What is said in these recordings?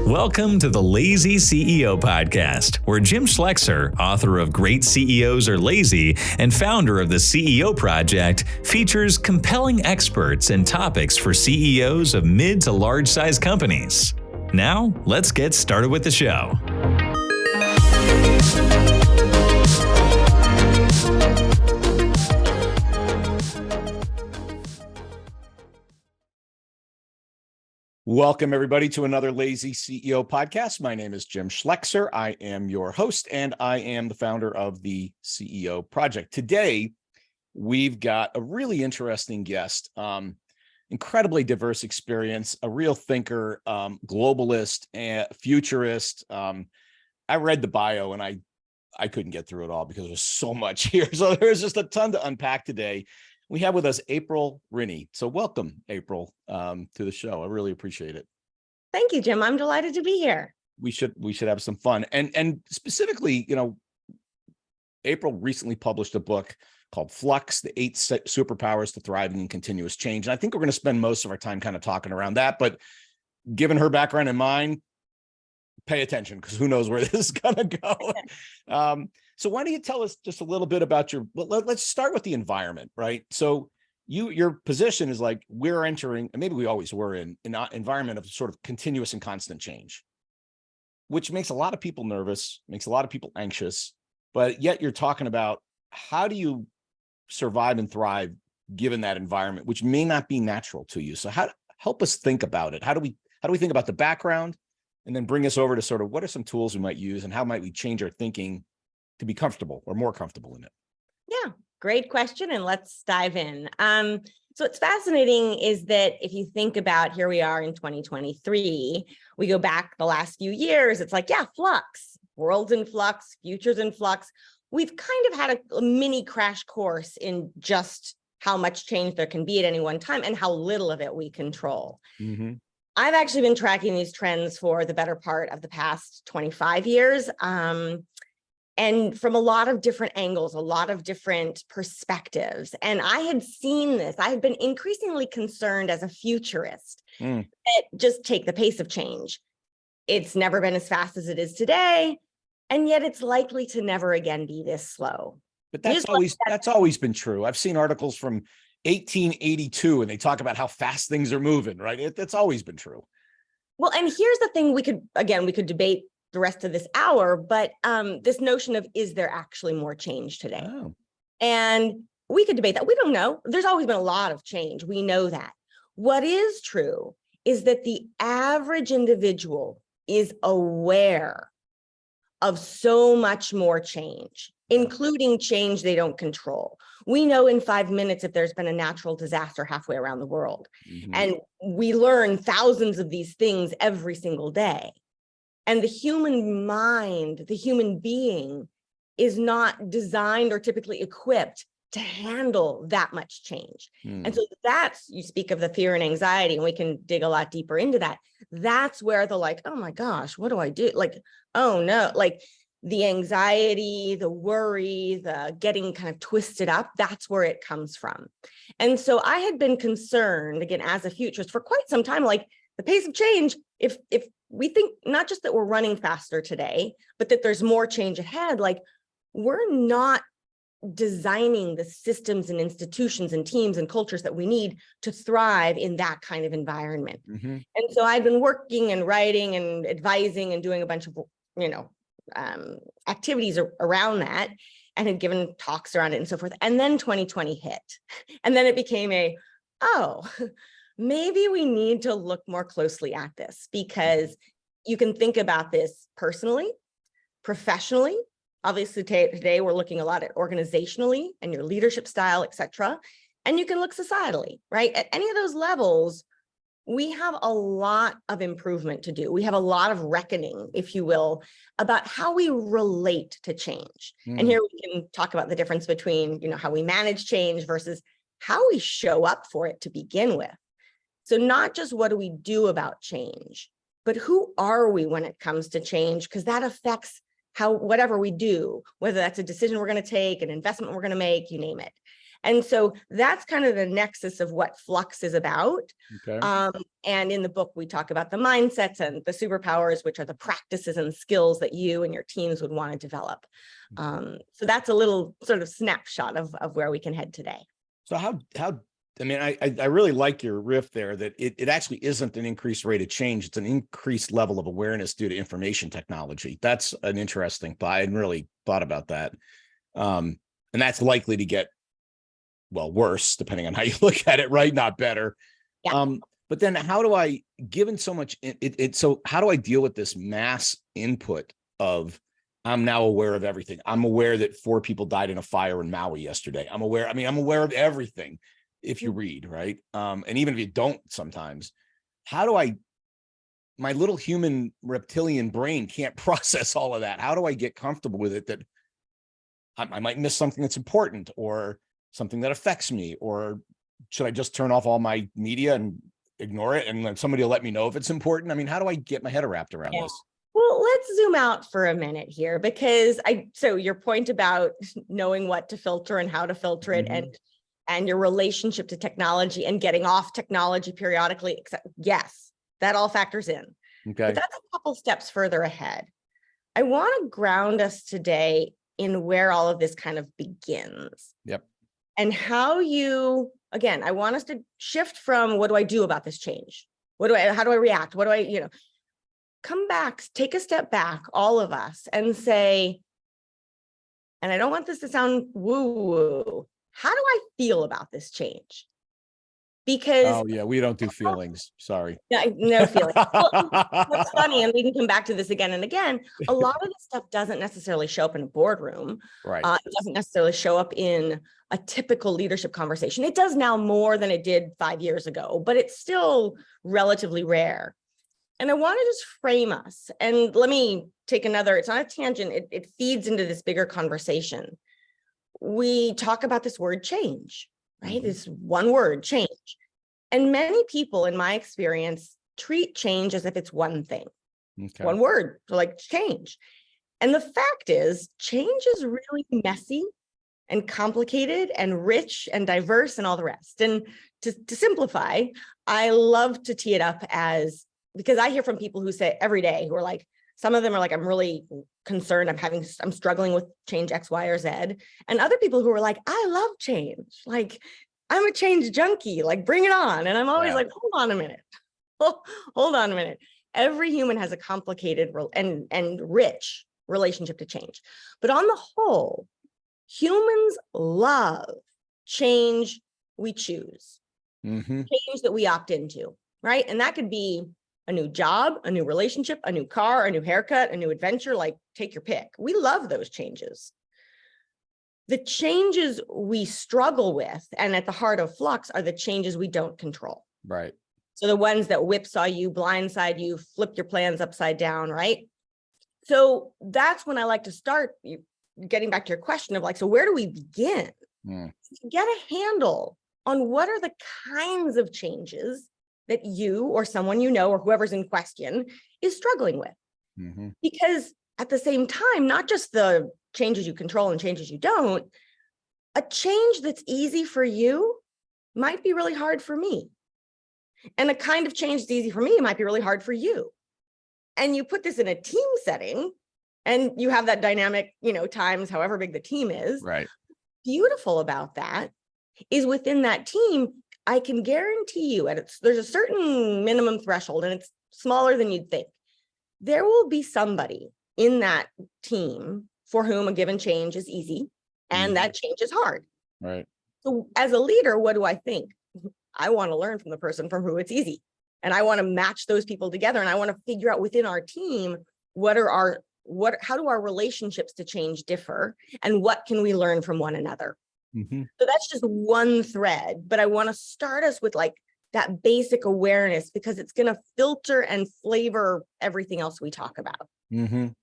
Welcome to the Lazy CEO podcast, where Jim Schleckser, author of Great CEOs Are Lazy and founder of the CEO Project, features compelling experts and topics for CEOs of mid to large-size companies. Now, let's get started with the show. Welcome, everybody, to another Lazy CEO podcast. My name is Jim Schleckser. I am your host, and I am the founder of the CEO Project. Today, we've got a really interesting guest, incredibly diverse experience, a real thinker, globalist, and futurist. I read the bio, and I couldn't get through it all because there's so much here. So there's just a ton to unpack today. We have with us April Rinne. So welcome, April, to the show. I really appreciate it. Thank you, Jim. I'm delighted to be here. We should have some fun. And specifically, April recently published a book called Fluxx, the 8 Superpowers to Thriving in Continuous Change. And I think we're going to spend most of our time kind of talking around that. But given her background and mine, pay attention, because who knows where this is going to go. So why don't you tell us just a little bit about let's start with the environment, right? So your position is like, we're entering, and maybe we always were in an environment of sort of continuous and constant change, which makes a lot of people nervous, makes a lot of people anxious, but yet you're talking about how do you survive and thrive given that environment, which may not be natural to you. So help us think about it. How do we think about the background, and then bring us over to sort of what are some tools we might use, and how might we change our thinking to be comfortable or more comfortable in it? Yeah, great question. And let's dive in. So what's fascinating is that if you think about, here we are in 2023, we go back the last few years, it's like, yeah, flux, world's in flux, future's in flux. We've kind of had a mini crash course in just how much change there can be at any one time and how little of it we control. Mm-hmm. I've actually been tracking these trends for the better part of the past 25 years. And from a lot of different angles, a lot of different perspectives. And I had seen this. I had been increasingly concerned as a futurist that just take the pace of change. It's never been as fast as it is today, and yet it's likely to never again be this slow. But that's always been true. I've seen articles from 1882, and they talk about how fast things are moving, right? That's always been true. Well, and here's the thing, we could debate the rest of this hour, but this notion of, is there actually more change today? Oh. And we could debate that. We don't know. There's always been a lot of change. We know that. What is true is that the average individual is aware of so much more change, including change they don't control. We know in 5 minutes if there's been a natural disaster halfway around the world. Mm-hmm. And we learn thousands of these things every single day. And the human mind, the human being, is not designed or typically equipped to handle that much change. And so you speak of the fear and anxiety, and we can dig a lot deeper into that. That's where the oh my gosh, what do I do? Oh no, the anxiety, the worry, the getting kind of twisted up, that's where it comes from. And so I had been concerned, again, as a futurist for quite some time, the pace of change, if we think not just that we're running faster today, but that there's more change ahead, we're not designing the systems and institutions and teams and cultures that we need to thrive in that kind of environment. Mm-hmm. And so I've been working and writing and advising and doing a bunch of, activities around that, and had given talks around it and so forth. And then 2020 hit. And then it became maybe we need to look more closely at this, because you can think about this personally, professionally. Obviously, today we're looking a lot at organizationally and your leadership style, et cetera. And you can look societally, right? At any of those levels, we have a lot of improvement to do. We have a lot of reckoning, if you will, about how we relate to change. And here we can talk about the difference between, how we manage change versus how we show up for it to begin with. So not just what do we do about change, but who are we when it comes to change? Because that affects whatever we do, whether that's a decision we're going to take, an investment we're going to make, you name it. And so that's kind of the nexus of what Fluxx is about. Okay. And in the book, we talk about the mindsets and the superpowers, which are the practices and skills that you and your teams would want to develop. So that's a little sort of snapshot of where we can head today. So how I mean, I really like your riff there, that it actually isn't an increased rate of change. It's an increased level of awareness due to information technology. That's an interesting thought. I hadn't really thought about that. And that's likely to get, well, worse, depending on how you look at it, right? Not better. Yeah. But then how do I, given so much, so how do I deal with this mass input of, I'm now aware of everything. I'm aware that 4 people died in a fire in Maui yesterday. I'm aware of everything if you read, right? And even if you don't sometimes, how do my little human reptilian brain can't process all of that. How do I get comfortable with it that I might miss something that's important or something that affects me? Or should I just turn off all my media and ignore it and then somebody will let me know if it's important? I mean, how do I get my head wrapped around this? Well, let's zoom out for a minute here, because so your point about knowing what to filter and how to filter it, and your relationship to technology and getting off technology periodically, yes, that all factors in. Okay. But that's a couple steps further ahead. I want to ground us today in where all of this kind of begins. Yep. And how again, I want us to shift from what do I do about this change? How do I react? What do I, come back, take a step back, all of us, and say, and I don't want this to sound woo-woo, how do I feel about this change? Because oh yeah, we don't do feelings. Sorry. no feeling. Well, what's funny, and we can come back to this again and again, a lot of this stuff doesn't necessarily show up in a boardroom. Right. It doesn't necessarily show up in a typical leadership conversation. It does now more than it did 5 years ago, but it's still relatively rare. And I want to just frame us, and let me take another, it's not a tangent, it feeds into this bigger conversation. We talk about this word change, right? This one word, change. And many people, in my experience, treat change as if it's one thing, one word, so like change. And the fact is, change is really messy and complicated and rich and diverse and all the rest. And to simplify, I love to tee it up as, because I hear from people who say every day, who are like, some of them are like, I'm really concerned, I'm struggling with change X, Y, or Z. And other people who are like, I love change. Like, I'm a change junkie, like bring it on. And I'm always like, hold on a minute. Hold on a minute. Every human has a complicated and rich relationship to change. But on the whole, humans love change we choose, change that we opt into, right? And that could be a new job, a new relationship, a new car, a new haircut, a new adventure, like take your pick. We love those changes. The changes we struggle with, and at the heart of Fluxx, are the changes we don't control. Right. So the ones that whipsaw you, blindside you, flip your plans upside down, right? So that's when I like to start, getting back to your question of like, so where do we begin? To get a handle on what are the kinds of changes that you or someone you know or whoever's in question is struggling with. Because at the same time, not just the changes you control and changes you don't, a change that's easy for you might be really hard for me. And a kind of change that's easy for me might be really hard for you. And you put this in a team setting and you have that dynamic, times however big the team is. Right. Beautiful about that is within that team, I can guarantee you, and there's a certain minimum threshold and it's smaller than you'd think. There will be somebody in that team for whom a given change is easy and that change is hard. Right. So as a leader, what do I think? I want to learn from the person from who it's easy. And I want to match those people together. And I want to figure out within our team, how do our relationships to change differ? And what can we learn from one another? So that's just one thread, but I want to start us with like that basic awareness, because it's going to filter and flavor everything else we talk about. I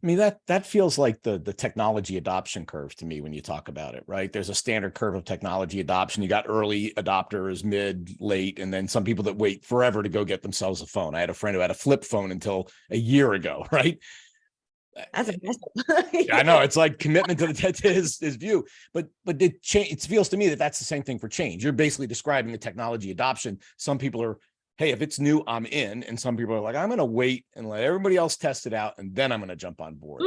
mean, that feels like the technology adoption curve to me when you talk about it, right? There's a standard curve of technology adoption. You got early adopters, mid, late, and then some people that wait forever to go get themselves a phone. I had a friend who had a flip phone until a year ago, right? That's impressive. Yeah, I know, it's like commitment to his view, but it feels to me that that's the same thing for change. You're basically describing the technology adoption. Some people are, hey, if it's new, I'm in, and some people are like, I'm going to wait and let everybody else test it out, and then I'm going to jump on board.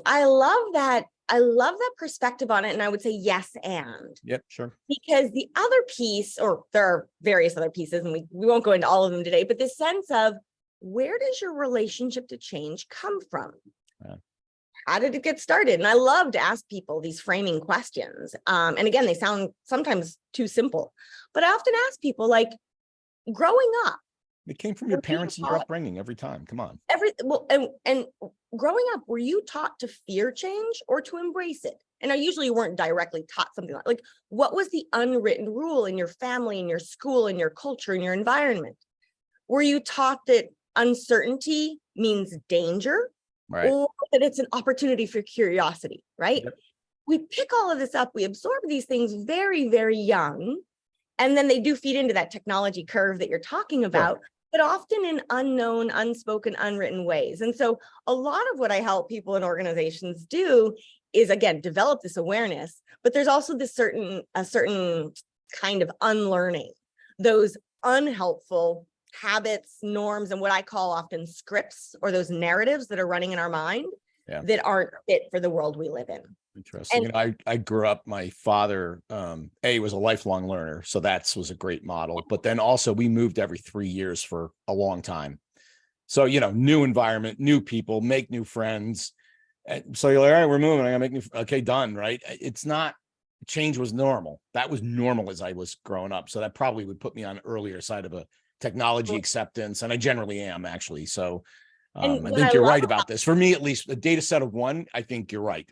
I love that. I love that perspective on it, and I would say yes and. Yep, sure. Because the other piece, or there are various other pieces, and we won't go into all of them today, but this sense of, where does your relationship to change come from? Yeah. How did it get started? And I love to ask people these framing questions. And again, they sound sometimes too simple, but I often ask people, like, growing up, it came from your parents and your upbringing every time. Come on. And growing up, were you taught to fear change or to embrace it? And I usually weren't directly taught something like what was the unwritten rule in your family, in your school, in your culture, in your environment? Were you taught that uncertainty means danger, right, or that it's an opportunity for curiosity, right? Yep. We pick all of this up, we absorb these things very, very young, and then they do feed into that technology curve that you're talking about, sure, but often in unknown, unspoken, unwritten ways. And so a lot of what I help people in organizations do is, again, develop this awareness, but there's also a certain kind of unlearning those unhelpful habits, norms, and what I call often scripts, or those narratives that are running in our mind, yeah, that aren't fit for the world we live in. Interesting. And I grew up, my father, was a lifelong learner. So that was a great model. But then also we moved every 3 years for a long time. So, new environment, new people, make new friends. And so you're like, all right, we're moving. I gotta make new, okay, done. Right. It's not, change was normal. That was normal as I was growing up. So that probably would put me on the earlier side of a technology acceptance. And I generally am, actually. So I think you're right about this. For me, at least, a data set of one, I think you're right.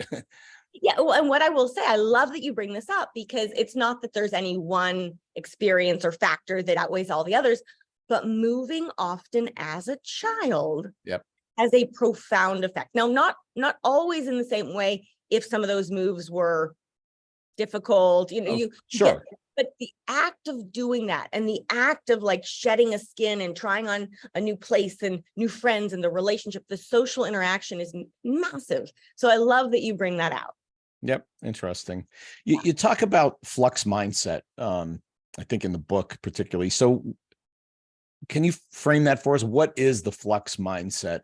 Yeah. Well, and what I will say, I love that you bring this up, because it's not that there's any one experience or factor that outweighs all the others, but moving often as a child, yep, has a profound effect. Now, not always in the same way. If some of those moves were difficult, sure. But the act of doing that, and the act of like shedding a skin and trying on a new place and new friends, and the relationship, the social interaction is massive. So I love that you bring that out. Yep. Interesting. You talk about Flux Mindset, I think in the book particularly. So can you frame that for us? What is the Flux Mindset?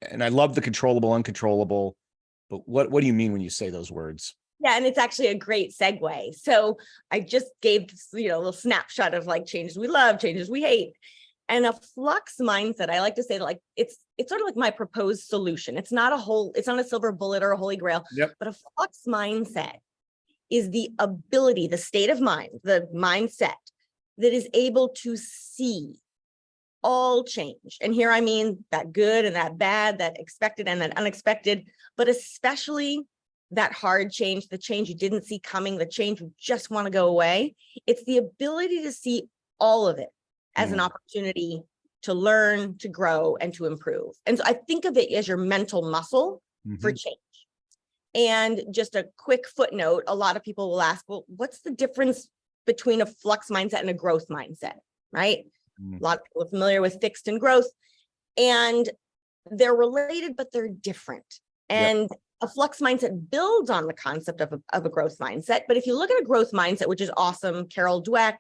And I love the controllable, uncontrollable, but what do you mean when you say those words? Yeah, and it's actually a great segue. So I just gave this, a little snapshot of like changes we love, changes we hate. And a flux mindset, I like to say that, like, it's sort of like my proposed solution. It's not a silver bullet or a holy grail, yep, but a flux mindset is the ability, the state of mind, the mindset that is able to see all change. And here I mean that good and that bad, that expected and that unexpected, but especially that hard change, the change you didn't see coming, the change you just want to go away. It's the ability to see all of it as an opportunity to learn, to grow, and to improve. And so I think of it as your mental muscle for change. And just a quick footnote, a lot of people will ask, well, what's the difference between a flux mindset and a growth mindset, right? A lot of people are familiar with fixed and growth, and they're related, but they're different. And a flux mindset builds on the concept of a growth mindset. But if you look at a growth mindset, which is awesome, Carol Dweck,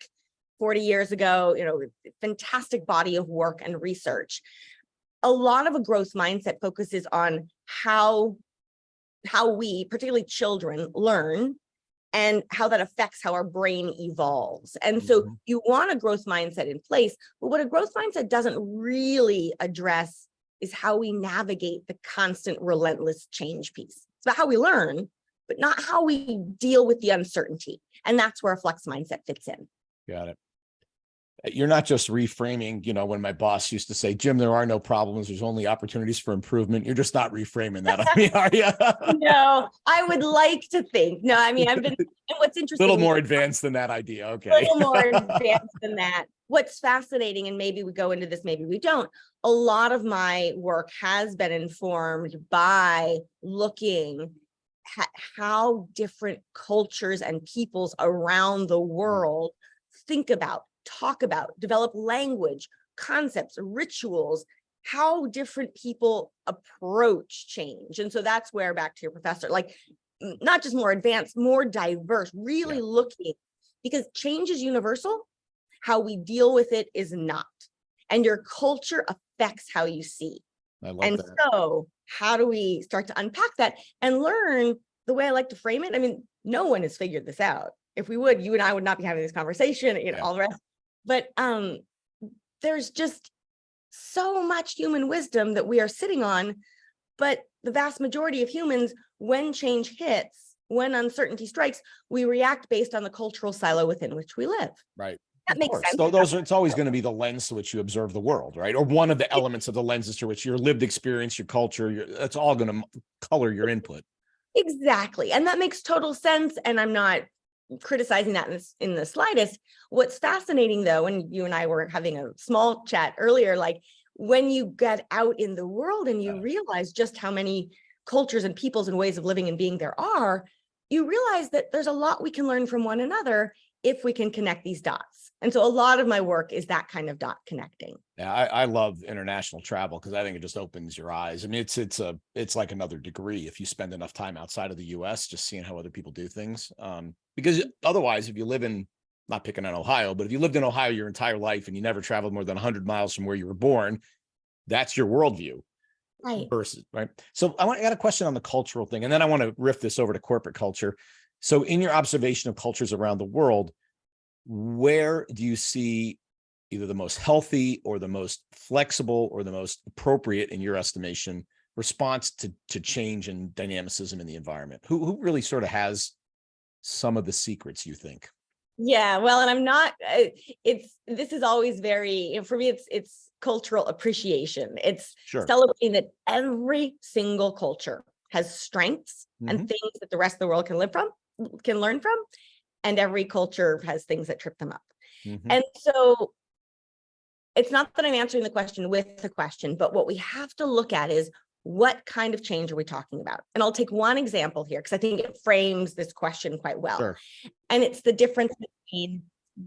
40 years ago, fantastic body of work and research. A lot of a growth mindset focuses on how we, particularly children, learn, and how that affects how our brain evolves. And so you want a growth mindset in place, but what a growth mindset doesn't really address is how we navigate the constant, relentless change piece. It's about how we learn, but not how we deal with the uncertainty. And that's where a flux mindset fits in. Got it. You're not just reframing, when my boss used to say, Jim, there are no problems, there's only opportunities for improvement. You're just not reframing that on me, are you? No, I would like to think. No, I mean, I've been, and what's interesting. A little more advanced than that idea. Okay. A little more advanced than that. What's fascinating, and maybe we go into this, maybe we don't, a lot of my work has been informed by looking at how different cultures and peoples around the world think about, talk about, develop language, concepts, rituals, how different people approach change. And so that's where, back to your professor, like not just more advanced, more diverse, really looking, because change is universal. How we deal with it is not. And your culture affects how you see. I love and that. So how do we start to unpack that and learn the way I like to frame it? I mean, no one has figured this out. If we would, you and I would not be having this conversation, all the rest. But there's just so much human wisdom that we are sitting on. But the vast majority of humans, when change hits, when uncertainty strikes, we react based on the cultural silo within which we live. Right. That makes sense. So it's always going to be the lens to which you observe the world, right? Or one of the elements of the lenses to which your lived experience, your culture, that's all going to color your input. Exactly. And that makes total sense. And I'm not criticizing that in the slightest. What's fascinating, though, and you and I were having a small chat earlier, like when you get out in the world and you realize just how many cultures and peoples and ways of living and being there are, you realize that there's a lot we can learn from one another if we can connect these dots. And so a lot of my work is that kind of dot connecting. Yeah, I love international travel because I think it just opens your eyes. I mean, it's like another degree if you spend enough time outside of the US, just seeing how other people do things. Because otherwise, if you live in, not picking on Ohio, but if you lived in Ohio your entire life and you never traveled more than 100 miles from where you were born, that's your worldview. Right. Right. So I got a question on the cultural thing, and then I want to riff this over to corporate culture. So in your observation of cultures around the world, where do you see either the most healthy or the most flexible or the most appropriate, in your estimation, response to change and dynamicism in the environment? Who really sort of has some of the secrets, you think? Yeah, well, and I'm not, this is always very, for me, it's cultural appreciation. It's celebrating that every single culture has strengths and things that the rest of the world can learn from, and every culture has things that trip them up. And so it's not that I'm answering the question with the question, but what we have to look at is, what kind of change are we talking about? And I'll take one example here because I think it frames this question quite well. Sure. And it's the difference between,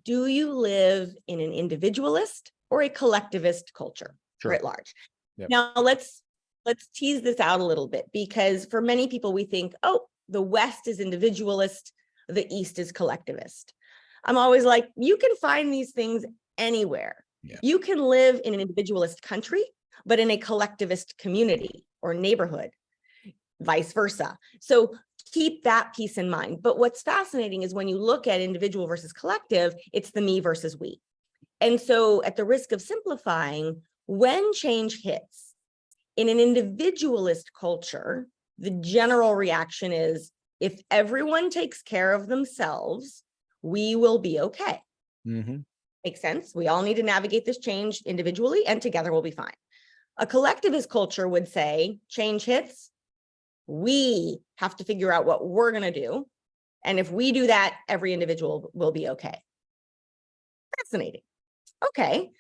do you live in an individualist or a collectivist culture writ large? Yep. Now let's tease this out a little bit, because for many people we think, oh, the West is individualist, the East is collectivist. I'm always like, you can find these things anywhere. Yeah. You can live in an individualist country, but in a collectivist community or neighborhood, vice versa. So keep that piece in mind. But what's fascinating is when you look at individual versus collective, it's the me versus we. And so at the risk of simplifying, when change hits in an individualist culture, the general reaction is, if everyone takes care of themselves, we will be okay. Makes sense. We all need to navigate this change individually, and together we'll be fine. A collectivist culture would say, change hits, we have to figure out what we're going to do. And if we do that, every individual will be okay. Fascinating. Okay.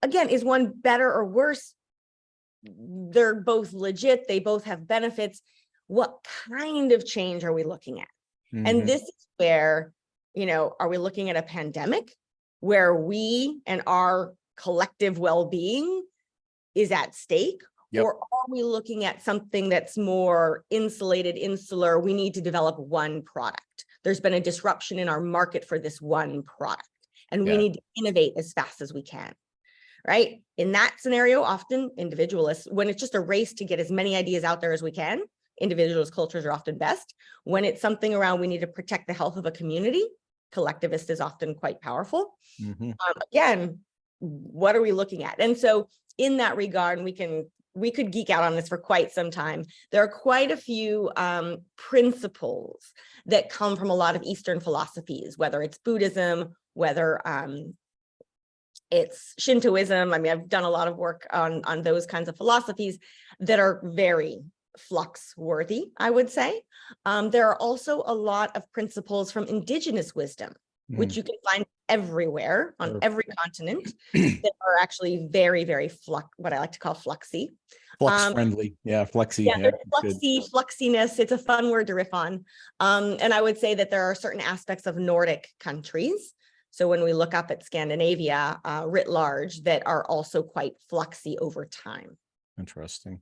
Again, is one better or worse? They're both legit. They both have benefits. What kind of change are we looking at? And this is where, are we looking at a pandemic where we and our collective well-being is at stake? Yep. Or are we looking at something that's more insulated, insular? We need to develop one product. There's been a disruption in our market for this one product, and we need to innovate as fast as we can, right? In that scenario, often individualists, when it's just a race to get as many ideas out there as we can, individualist cultures are often best. When it's something around, we need to protect the health of a community, collectivist is often quite powerful. Again, what are we looking at? And so in that regard, we could geek out on this for quite some time. There are quite a few principles that come from a lot of Eastern philosophies, whether it's Buddhism, whether it's Shintoism. I mean, I've done a lot of work on those kinds of philosophies that are very Flux worthy, I would say. There are also a lot of principles from indigenous wisdom, which you can find everywhere on every continent, that are actually very, very what I like to call fluxy. Flux friendly. Yeah, fluxy. Yeah, fluxiness. It's a fun word to riff on. And I would say that there are certain aspects of Nordic countries. So when we look up at Scandinavia writ large, that are also quite fluxy over time. Interesting.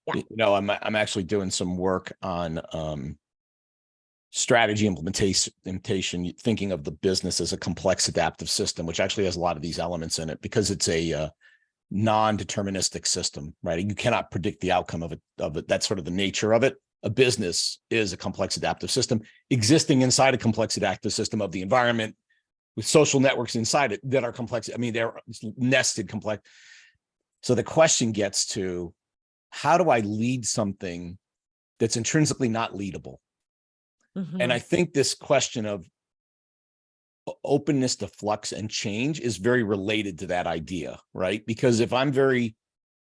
Yeah. You know, I'm actually doing some work on strategy implementation, thinking of the business as a complex adaptive system, which actually has a lot of these elements in it because it's a non-deterministic system, right? You cannot predict the outcome of it. That's sort of the nature of it. A business is a complex adaptive system existing inside a complex adaptive system of the environment with social networks inside it that are complex. I mean, they're nested complex. So the question gets to, how do I lead something that's intrinsically not leadable? Mm-hmm. And I think this question of openness to flux and change is very related to that idea, right? Because if I'm very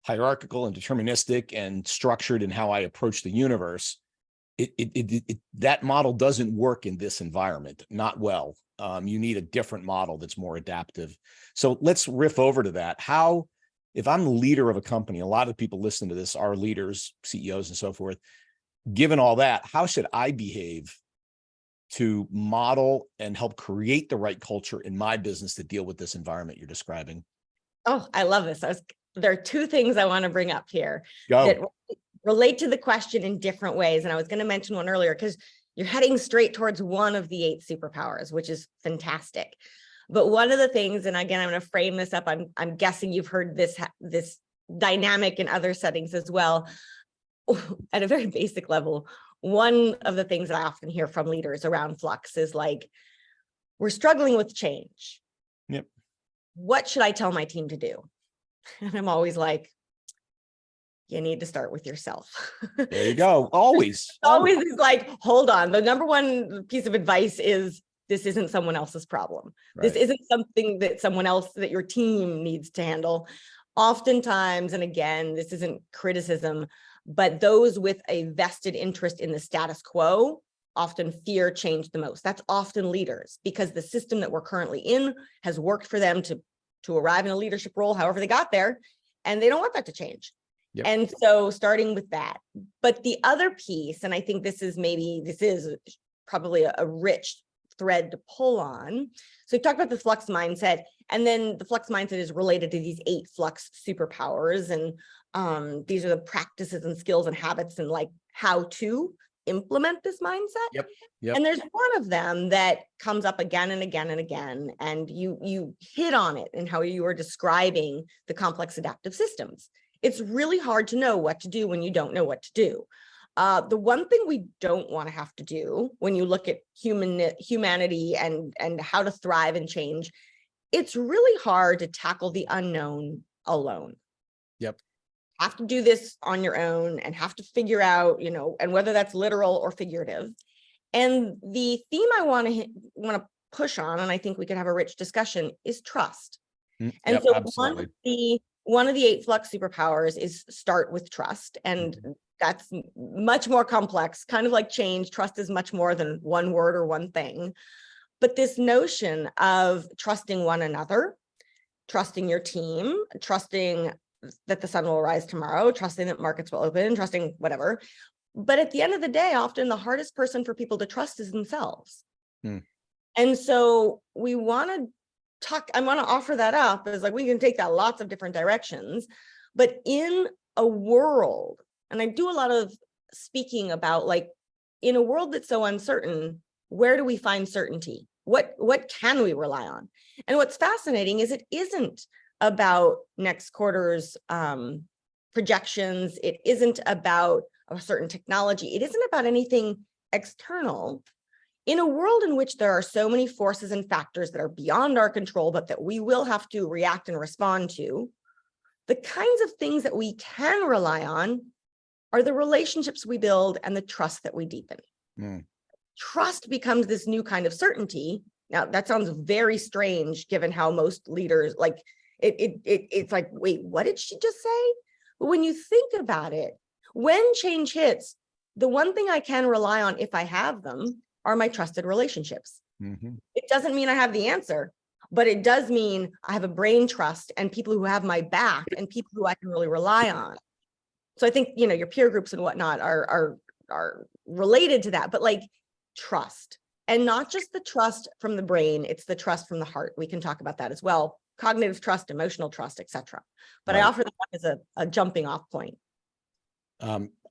hierarchical and deterministic and structured in how I approach the universe, that model doesn't work in this environment, not well. You need a different model that's more adaptive. So let's riff over to that. How, if I'm the leader of a company, a lot of people listening to this are leaders, CEOs and so forth. Given all that, how should I behave to model and help create the right culture in my business to deal with this environment you're describing? Oh, I love this. There are two things I want to bring up here Go. that relate to the question in different ways. And I was going to mention one earlier because you're heading straight towards one of the 8 superpowers, which is fantastic. But one of the things, and again, I'm going to frame this up. I'm guessing you've heard this dynamic in other settings as well. At a very basic level, one of the things that I often hear from leaders around Fluxx is like, we're struggling with change. Yep. What should I tell my team to do? And I'm always like, you need to start with yourself. There you go. Always. Always is like, hold on. The number one piece of advice is, this isn't someone else's problem. Right. This isn't something that someone else, that your team needs to handle. Oftentimes, and again, this isn't criticism, but those with a vested interest in the status quo often fear change the most. That's often leaders, because the system that we're currently in has worked for them to arrive in a leadership role, however they got there, and they don't want that to change. Yep. And so starting with that. But the other piece, and I think this is probably a rich thread to pull on. So we talked about the Flux mindset, and then the Flux mindset is related to these 8 Flux superpowers. And these are the practices and skills and habits and like how to implement this mindset. Yep. And there's one of them that comes up again and again and again. And you hit on it in how you were describing the complex adaptive systems. It's really hard to know what to do when you don't know what to do. The one thing we don't want to have to do when you look at humanity and how to thrive and change, it's really hard to tackle the unknown alone. Yep. Have to do this on your own and have to figure out, and whether that's literal or figurative. And the theme I want to push on, and I think we could have a rich discussion, is trust. And so absolutely. One of the 8 Flux superpowers is start with trust. And that's much more complex, kind of like change. Trust is much more than one word or one thing. But this notion of trusting one another, trusting your team, trusting that the sun will rise tomorrow, trusting that markets will open, trusting whatever. But at the end of the day, often the hardest person for people to trust is themselves. And so I want to offer that up as like, we can take that lots of different directions, but in a world, and I do a lot of speaking about like, in a world that's so uncertain, where do we find certainty? What can we rely on? And what's fascinating is it isn't about next quarter's projections. It isn't about a certain technology. It isn't about anything external. In a world in which there are so many forces and factors that are beyond our control, but that we will have to react and respond to, the kinds of things that we can rely on are the relationships we build and the trust that we deepen. Trust becomes this new kind of certainty. Now, that sounds very strange given how most leaders, like, it's like, wait, what did she just say? But when you think about it, when change hits, the one thing I can rely on, if I have them, are my trusted relationships. It doesn't mean I have the answer, but it does mean I have a brain trust and people who have my back and people who I can really rely on. So I think, your peer groups and whatnot are related to that, but like trust. And not just the trust from the brain, it's the trust from the heart. We can talk about that as well. Cognitive trust, emotional trust, etc. But Right. I offer that as a jumping off point.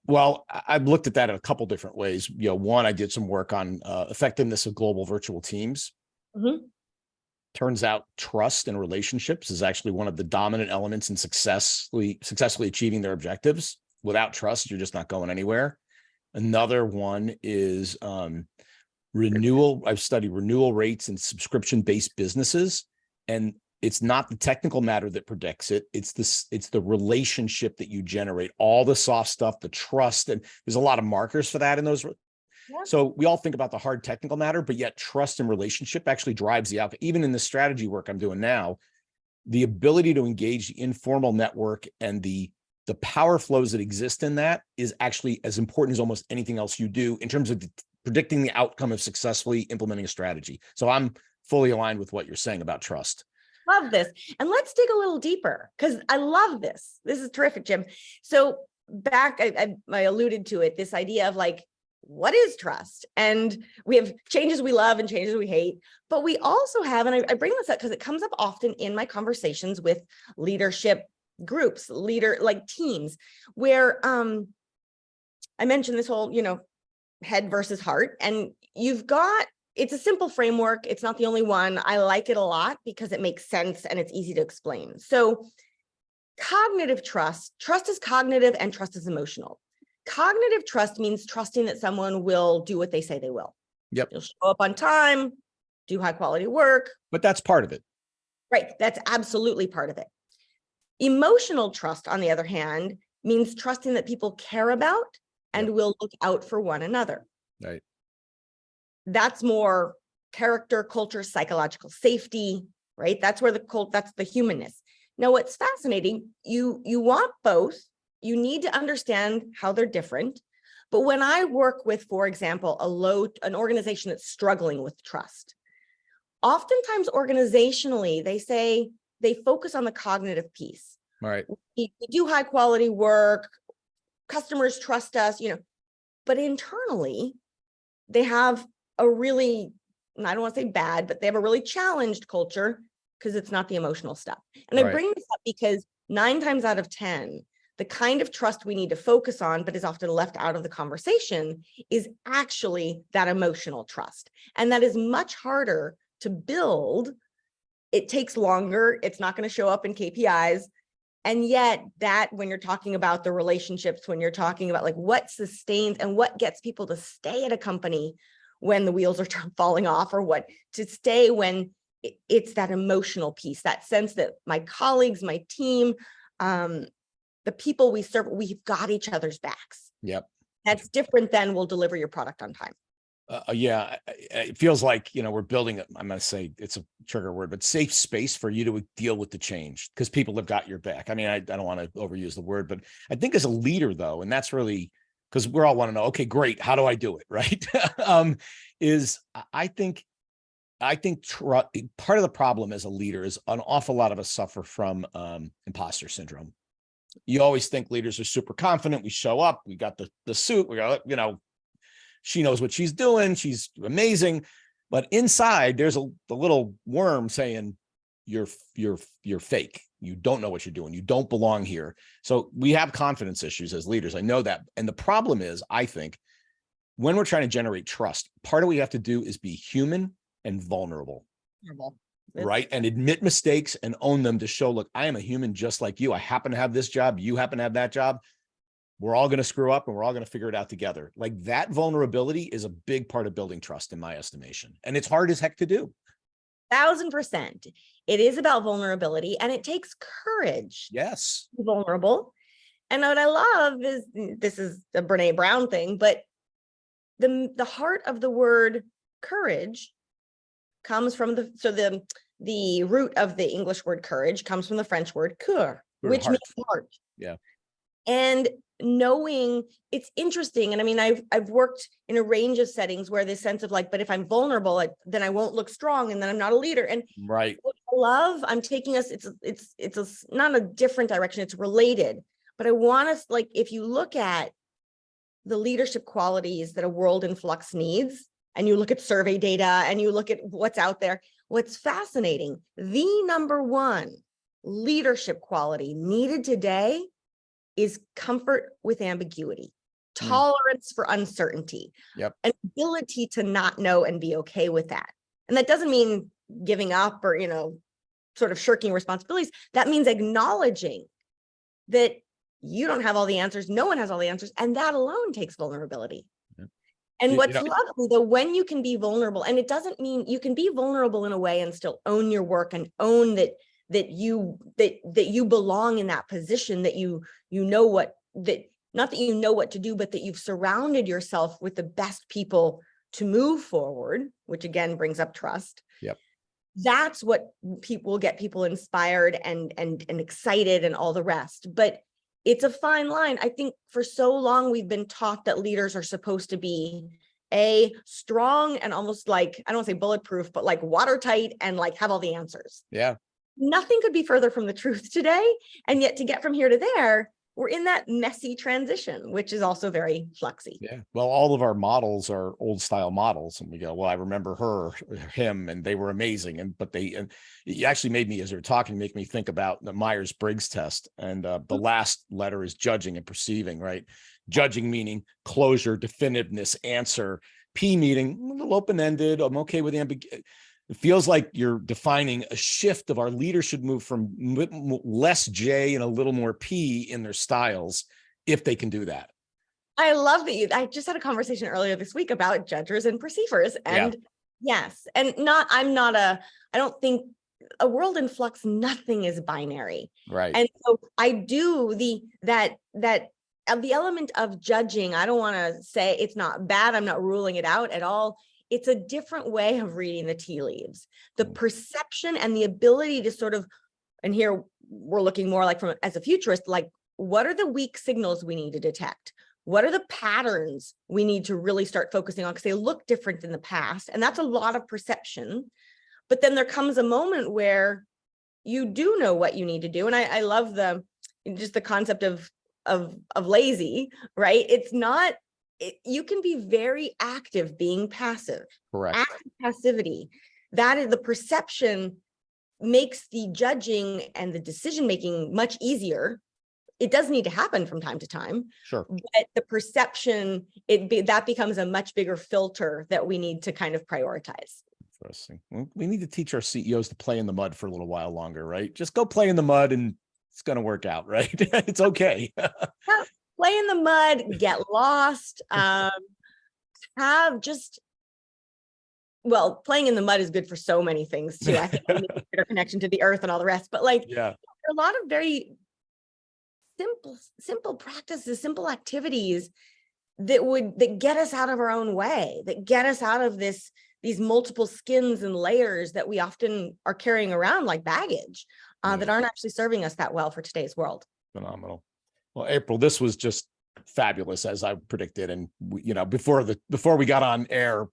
Well, I've looked at that in a couple different ways. One, I did some work on effectiveness of global virtual teams. Mm-hmm. Turns out trust and relationships is actually one of the dominant elements in successfully achieving their objectives. Without trust, you're just not going anywhere. Another one is renewal. I've studied renewal rates in subscription-based businesses, and it's not the technical matter that predicts it. It's the relationship that you generate, all the soft stuff, the trust, and there's a lot of markers for that in those. Yeah. So we all think about the hard technical matter, but yet trust and relationship actually drives the outcome. Even in the strategy work I'm doing now, the ability to engage the informal network and the power flows that exist in that is actually as important as almost anything else you do in terms of predicting the outcome of successfully implementing a strategy. So I'm fully aligned with what you're saying about trust. Love this. And let's dig a little deeper because I love this. This is terrific, Jim. So back, I alluded to it, this idea of like, what is trust? And we have changes we love and changes we hate, but we also have, and I bring this up because it comes up often in my conversations with leadership groups, like teams, where I mentioned this whole, head versus heart, and it's a simple framework. It's not the only one. I like it a lot because it makes sense and it's easy to explain. So cognitive trust is cognitive and trust is emotional. Cognitive trust means trusting that someone will do what they say they will. Yep. You'll show up on time, do high quality work. But that's part of it. Right. That's absolutely part of it. Emotional trust, on the other hand, means trusting that people care about and will look out for one another. Right. That's more character, culture, psychological safety, right? That's where that's the humanness. Now, what's fascinating, you want both. You need to understand how they're different. But when I work with, for example, an organization that's struggling with trust, oftentimes organizationally, they focus on the cognitive piece. Right. We do high quality work, customers trust us, but internally, they have a really, and I don't want to say bad, but they have a really challenged culture because it's not the emotional stuff. And I bring this up because 9 times out of 10, the kind of trust we need to focus on, but is often left out of the conversation, is actually that emotional trust. And that is much harder to build. It takes longer. It's not going to show up in KPIs. And yet that, when you're talking about the relationships, when you're talking about like what sustains and what gets people to stay at a company when the wheels are falling off, or what to stay when it's that emotional piece, that sense that my colleagues, my team, the people we serve, we've got each other's backs. Yep. That's different than we'll deliver your product on time. Yeah, it feels like, we're building I'm going to say it's a trigger word, but safe space for you to deal with the change because people have got your back. I mean, I don't want to overuse the word, but I think as a leader though, and that's really because we're all want to know, okay, great. How do I do it? Right. I think part of the problem as a leader is an awful lot of us suffer from imposter syndrome. You always think leaders are super confident. We show up, we got the suit, we got, she knows what she's doing. She's amazing. But inside there's the little worm saying you're fake. You don't know what you're doing. You don't belong here. So we have confidence issues as leaders. I know that. And the problem is, I think when we're trying to generate trust, part of what we have to do is be human and vulnerable. Right. And admit mistakes and own them to show, look, I am a human just like you. I happen to have this job. You happen to have that job. We're all going to screw up and we're all going to figure it out together. Like that vulnerability is a big part of building trust in my estimation. And it's hard as heck to do. 1000%. It is about vulnerability and it takes courage. Yes. To be vulnerable. And what I love is, this is a Brene Brown thing, but the heart of the word courage comes from the root of the English word courage comes from the French word cœur, which means heart. Yeah. And knowing, it's interesting. And I mean, I've worked in a range of settings where this sense of like, but if I'm vulnerable, then I won't look strong and then I'm not a leader. And right. What I love, I'm taking us, it's not a different direction, it's related. But I want us, like, if you look at the leadership qualities that a world in flux needs, and you look at survey data and you look at what's out there. What's fascinating, the number one leadership quality needed today is comfort with ambiguity, tolerance for uncertainty, an ability to not know and be okay with that. And that doesn't mean giving up or, sort of shirking responsibilities. That means acknowledging that you don't have all the answers, no one has all the answers, and that alone takes vulnerability. And what's lovely though, when you can be vulnerable, and it doesn't mean you can be vulnerable in a way and still own your work and own that you belong in that position, that not that you know what to do, but that you've surrounded yourself with the best people to move forward, which again brings up trust. That's what will get people inspired and excited and all the rest. But it's a fine line. I think for so long we've been taught that leaders are supposed to be strong and almost like, I don't want to say bulletproof, but like watertight and like have all the answers. Nothing could be further from the truth today. And yet to get from here to there, we're in that messy transition, which is also very fluxy. Well, all of our models are old style models. And we go, well, I remember him, and they were amazing. But it actually made me, as you were talking, make me think about the Myers-Briggs test. And the last letter is judging and perceiving, right? Judging meaning closure, definitiveness, answer. P meaning a little open-ended. I'm okay with ambiguity. It feels like you're defining a shift of our leaders should move from less J and a little more P in their styles, if they can do that. I love that I just had a conversation earlier this week about judgers and perceivers. And yes, and I don't think a world in flux, nothing is binary. Right. And so I do the element of judging. I don't want to say it's not bad. I'm not ruling it out at all. It's a different way of reading the tea leaves. The perception and the ability to sort of, and here we're looking more like as a futurist, like what are the weak signals we need to detect? What are the patterns we need to really start focusing on? Because they look different in the past. And that's a lot of perception. But then there comes a moment where you do know what you need to do. And I love the concept of lazy, right? It's not, you can be very active being passive. Correct. Active passivity. That is the perception makes the judging and the decision making much easier. It does need to happen from time to time. Sure. But the perception, that becomes a much bigger filter that we need to kind of prioritize. Interesting. Well, we need to teach our CEOs to play in the mud for a little while longer, right? Just go play in the mud and it's going to work out, right? It's okay. Play in the mud, get lost, playing in the mud is good for so many things too. I think we need a better connection to the earth and all the rest, but there are a lot of very simple practices, simple activities that get us out of our own way, that get us out of these multiple skins and layers that we often are carrying around like baggage that aren't actually serving us that well for today's world. Phenomenal. Well, April, this was just fabulous, as I predicted. And before we got on air,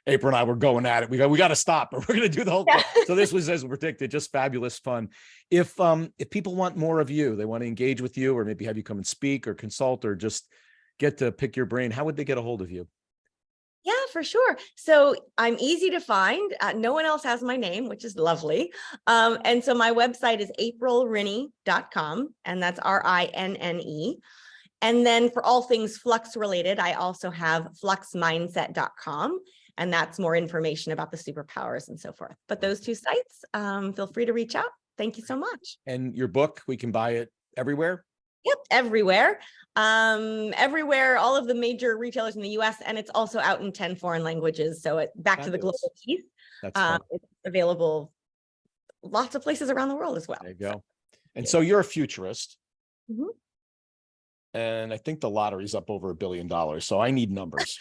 April and I were going at it. We got to stop, or we're going to do the whole thing. So this was, as predicted, just fabulous fun. If people want more of you, they want to engage with you, or maybe have you come and speak or consult, or just get to pick your brain, how would they get a hold of you? Yeah, for sure. So I'm easy to find. No one else has my name, which is lovely. And so my website is aprilrinne.com, and that's RINNE. And then for all things Flux related, I also have fluxmindset.com, and that's more information about the superpowers and so forth. But those two sites, feel free to reach out. Thank you so much. And your book, we can buy it everywhere? Yep, everywhere. Everywhere, all of the major retailers in the US, and it's also out in 10 foreign languages. So back to the global piece. It's available lots of places around the world as well. There you go. And so you're a futurist. Mm-hmm. And I think the lottery's up over $1 billion. So I need numbers.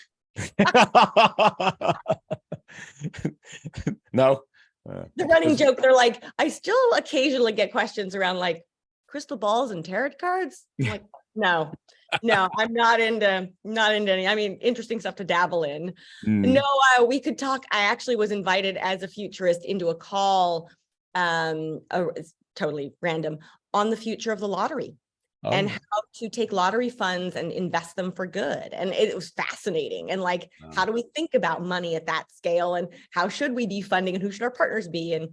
No. The running joke, they're like, I still occasionally get questions around like crystal balls and tarot cards. I'm like, no, I'm not into any, I mean, interesting stuff to dabble in. No, we could talk. I actually was invited as a futurist into a call, it's totally random, on the future of the lottery. and how to take lottery funds and invest them for good. And it was fascinating. And like, how do we think about money at that scale? And how should we be funding, and who should our partners be? And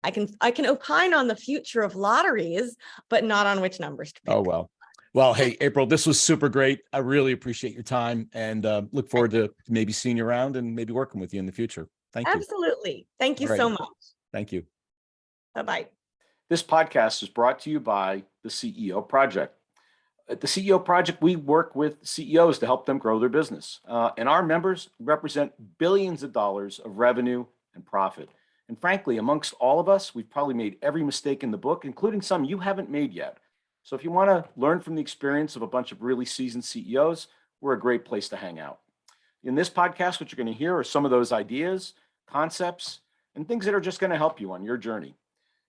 I can opine on the future of lotteries, but not on which numbers to pick. Oh, well. Well, hey, April, this was super great. I really appreciate your time, and look forward to maybe seeing you around and maybe working with you in the future. Thank you. Absolutely. Thank you so much. Thank you. Bye-bye. This podcast is brought to you by the CEO Project. At the CEO Project, we work with CEOs to help them grow their business. And our members represent billions of dollars of revenue and profit. And frankly, amongst all of us, we've probably made every mistake in the book, including some you haven't made yet. So if you want to learn from the experience of a bunch of really seasoned CEOs, we're a great place to hang out. In this podcast, what you're going to hear are some of those ideas, concepts, and things that are just going to help you on your journey.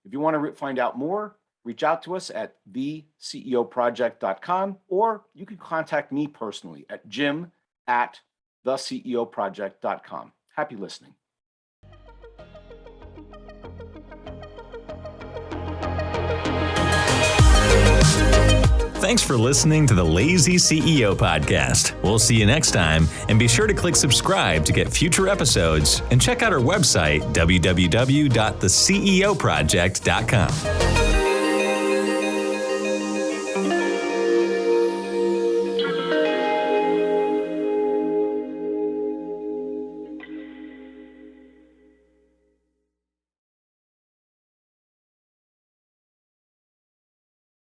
If you want to find out more, reach out to us at theceoproject.com, or you can contact me personally at jim@theceoproject.com. Happy listening. Thanks for listening to the Lazy CEO podcast. We'll see you next time, and be sure to click subscribe to get future episodes, and check out our website, www.theceoproject.com.